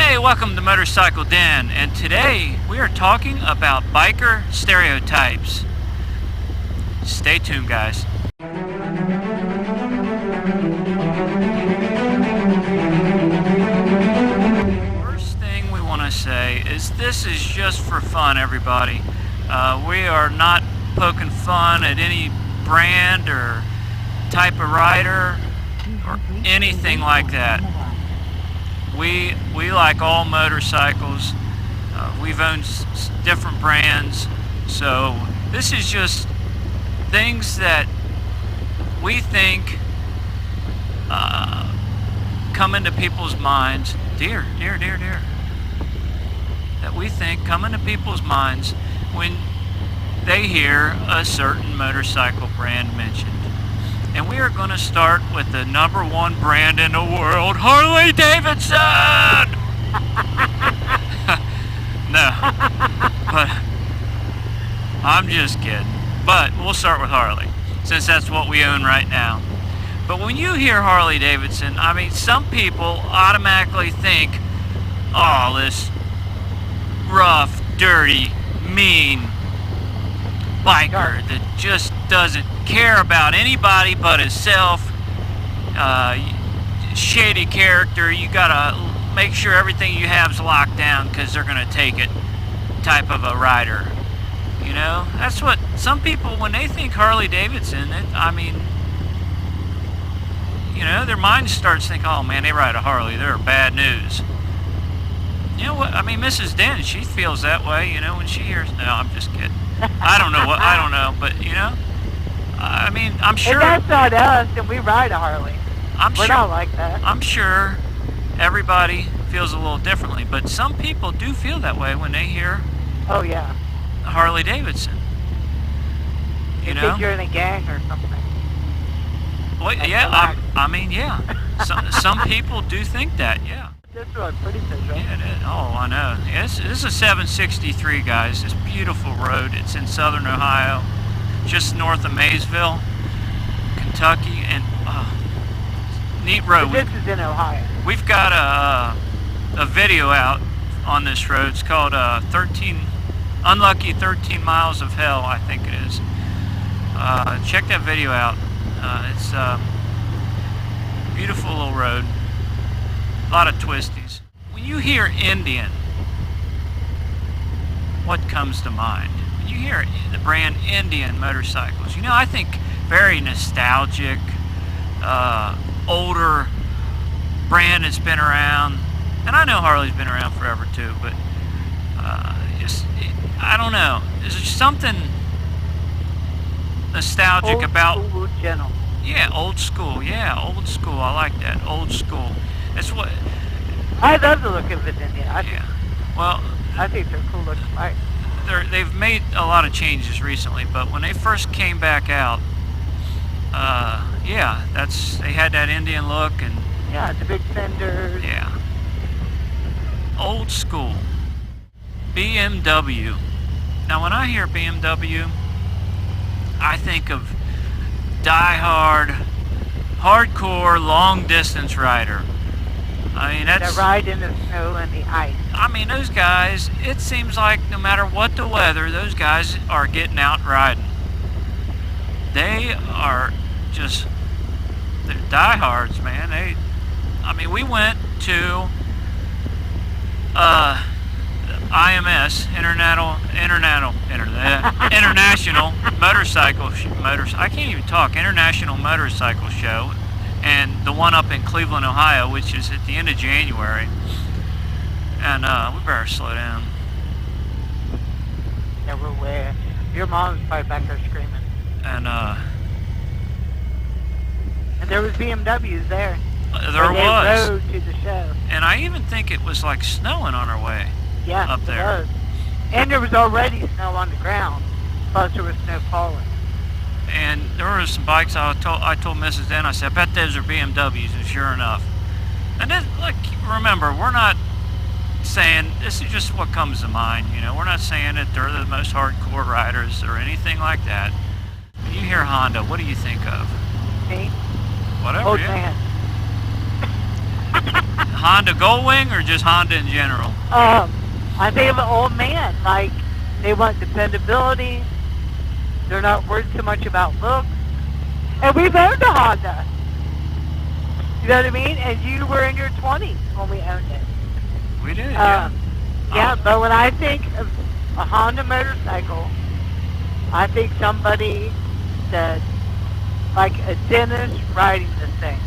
Hey, welcome to MotorcycleDen, and today we are talking about biker stereotypes. Stay tuned, guys. First thing we want to say is this is just for fun, everybody. We are not poking fun at any brand or type of rider or anything like that. We like all motorcycles. We've owned different brands, so this is just things that we think come into people's minds. Dear. That we think come into people's minds when they hear a certain motorcycle brand mentioned. And we are going to start with the #1 brand in the world, Harley-Davidson! No, but I'm just kidding. But we'll start with Harley, since that's what we own right now. But when you hear Harley-Davidson, I mean, some people automatically think, oh, this rough, dirty, mean biker that just doesn't care about anybody but himself, shady character, you gotta make sure everything you have is locked down because they're gonna take it type of a rider. You know, that's what some people, when they think Harley-Davidson, I mean, you know, their mind starts thinking, oh man, they ride a Harley, they're bad news. You know what, I mean, Mrs. Den, she feels that way, you know, when she hears, no, I'm just kidding. I don't know, but you know, I mean, I'm sure. And that's not us, and we ride a Harley. We're not like that. I'm sure everybody feels a little differently, but some people do feel that way when they hear. Oh yeah. Harley-Davidson. You know. Think you're in a gang or something. Well, yeah. I mean, yeah. Some people do think that. Yeah. This road pretty visual. Yeah, it is. Oh, I know. Yeah, this is a 763, guys. It's a beautiful road. It's in southern Ohio, just north of Maysville, Kentucky, and neat road. This is in Ohio. We've got a video out on this road. It's called Unlucky 13 Miles of Hell, I think it is. Check that video out. It's a beautiful little road. A lot of twisties. When you hear Indian, what comes to mind? When you hear the brand Indian motorcycles, you know, I think very nostalgic, older brand that's been around. And I know Harley's been around forever too, but I don't know. There's something nostalgic about... Old school gentleman. Yeah, old school. Yeah, old school. I like that. Old school. That's what... I love the look of it in here. I think they're cool looking bikes. They've made a lot of changes recently, but when they first came back out, yeah, they had that Indian look and... Yeah, the big fenders. Yeah. Old school. BMW. Now when I hear BMW, I think of die-hard, hardcore, long-distance rider. I mean, that's... They ride in the snow and the ice. I mean, those guys, it seems like no matter what the weather, those guys are getting out riding. They are just... They're diehards, man. I mean, we went to IMS, International Motorcycle I can't even talk. International Motorcycle Show, and the one up in Cleveland, Ohio, which is at the end of January. And we better slow down. Yeah, we're way. Your mom's probably back there screaming. And there was BMWs there. There was. Rode to the show. And I even think it was like snowing on our way. Yeah, up there. It was. And there was already snow on the ground. Plus there was snow falling. And there were some bikes I told Mrs. Den, I said, I bet those are BMWs, and sure enough. And then, like, remember, we're not saying, this is just what comes to mind, you know, we're not saying that they're the most hardcore riders or anything like that. When you hear Honda, what do you think of? Me? Whatever, Old yeah. man. Honda Goldwing or just Honda in general? I think of an old man. Like, they want dependability. They're not worried so much about looks. And we've owned a Honda. You know what I mean? And you were in your 20s when we owned it. We did, yeah. Yeah, but when I think of a Honda motorcycle, I think somebody that, like a dentist riding this thing,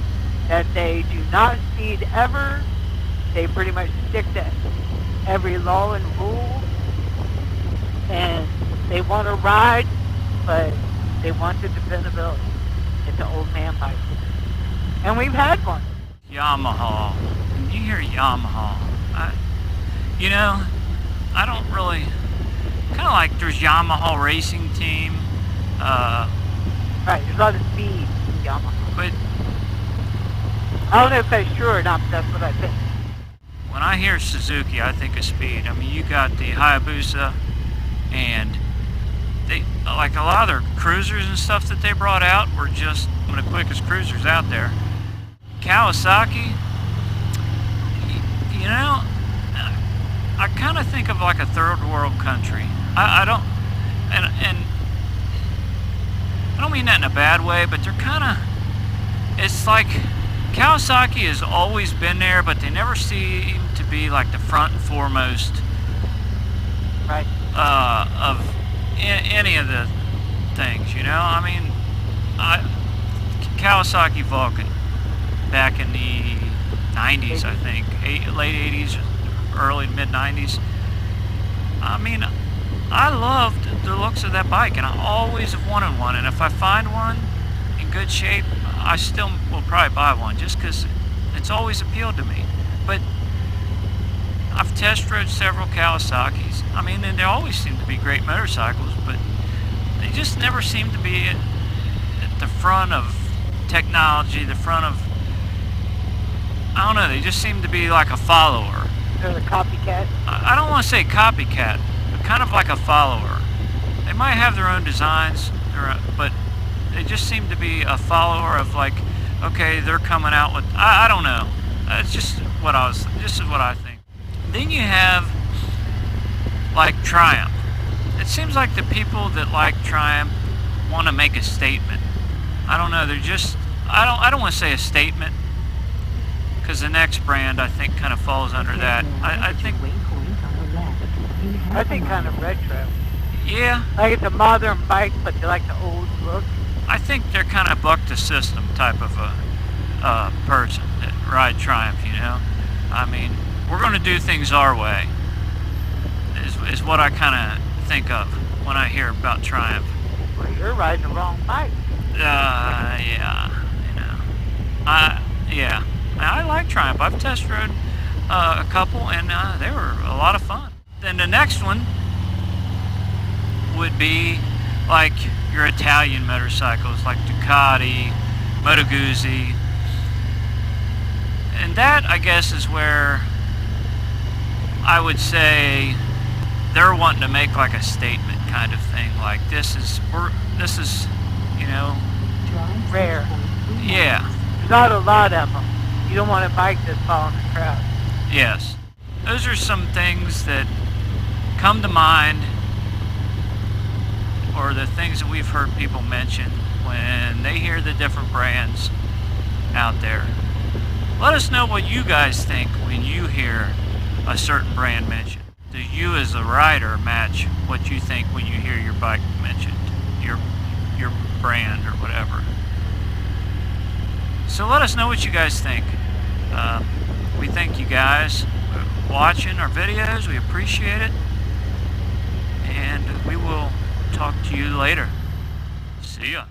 that they do not speed ever. They pretty much stick to every law and rule. And they want to ride, but they want the dependability. It's an old man bike. And we've had one. Yamaha. When you hear Yamaha, you know, I don't really, kind of like there's Yamaha Racing Team. Right, there's a lot of speed in Yamaha. But I don't know if that's true or not, but that's what I think. when I hear Suzuki, I think of speed. I mean, you got the Hayabusa, and they, like a lot of their cruisers and stuff that they brought out were just one of the quickest cruisers out there. Kawasaki, you know, I kind of think of like a third world country. I don't, and I don't mean that in a bad way, but they're kind of, it's like Kawasaki has always been there, but they never seem to be like the front and foremost, right, of any of the things, you know. I mean, Kawasaki Vulcan back in the 90s, I think, late 80s, early mid 90s. I mean, I loved the looks of that bike, and I always have wanted one. And if I find one in good shape, I still will probably buy one, just because it's always appealed to me. But I've test rode several Kawasaki's. I mean, and they always seem to be great motorcycles, but they just never seem to be at the front of technology, the front of, I don't know, they just seem to be like a follower. They're the copycat? I don't want to say copycat, but kind of like a follower. They might have their own designs, but they just seem to be a follower of, like, okay, they're coming out with, I don't know. It's just what this is what I think. Then you have like Triumph. It seems like the people that like Triumph want to make a statement. I don't know, they're just, I don't want to say a statement, because the next brand I think kind of falls under that. I think kind of retro. Yeah. Like it's a modern bike, but they like the old look. I think they're kind of buck the system type of a person that ride Triumph, you know. I mean, we're going to do things our way, is what I kind of think of when I hear about Triumph. Well, you're riding the wrong bike. Yeah, you know. Yeah. I like Triumph. I've test rode a couple, and they were a lot of fun. Then the next one would be like your Italian motorcycles, like Ducati, Moto Guzzi. And that, I guess, is where I would say they're wanting to make like a statement kind of thing. Like this is, you know, rare. Yeah. There's not a lot of them. You don't want a bike that's following the crowd. Yes. Those are some things that come to mind, or the things that we've heard people mention when they hear the different brands out there. Let us know what you guys think when you hear a certain brand mentioned. Do you as a rider match what you think when you hear your bike mentioned, your brand or whatever? So let us know what you guys think. We thank you guys for watching our videos. We appreciate it. And we will talk to you later. See ya.